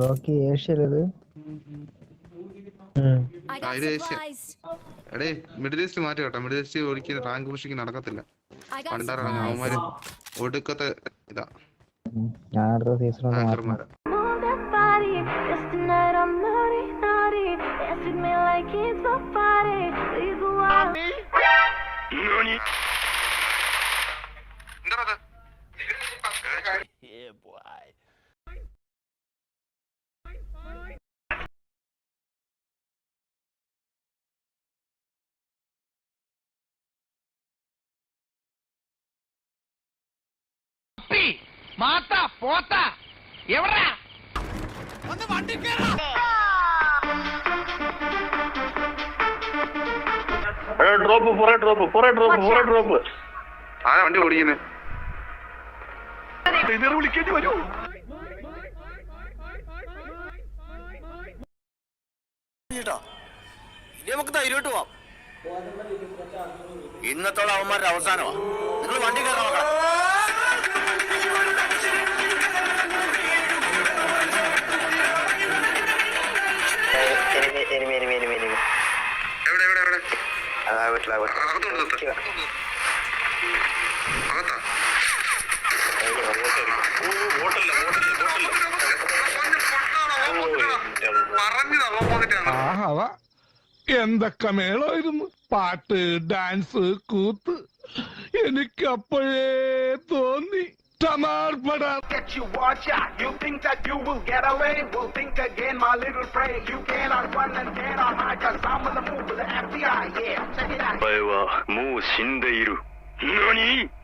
Rocky ഏഷ്യയിലത് എടേ middle east മാറ്റി കേട്ടോ. മിഡിൽ ഈസ്റ്റ് ഒരിക്കലും റാങ്ക് പുഷിങ് നടക്കത്തില്ല. പണ്ടാറടങ്ങ അവന്മാര് ഒടുക്കത്തെ ഇതാ ഞാൻ അടുത്ത സീസണോട് മാറ്റണം. മാത്താ പോത്താ എവിടാ ഒന്ന് വണ്ടി കേറാ. ഡ്രോപ്പ്. ആരാ വണ്ടി ഓടിക്കുന്നത്? വിളിക്കേണ്ടി വരൂ. ഇനി നമുക്ക് ധൈര്യമായിട്ട് പോവാം. ഇന്നത്തോളം അവന്മാരുടെ അവസാനമാ. നിങ്ങൾ വണ്ടി കയറാൻ നോക്കണം. എന്തൊക്കെ മേളായിരുന്നു. പാട്ട്, ഡാൻസ്, കൂത്ത്. എനിക്ക് അപ്പോഴേ തോന്നി Get you watch out. You think that you will get away? Will think again, my little prey. You cannot run and cannot hide, 'cause I'm on the move with the FBI. Yeah, check it out. お前はもう死んでいる。何？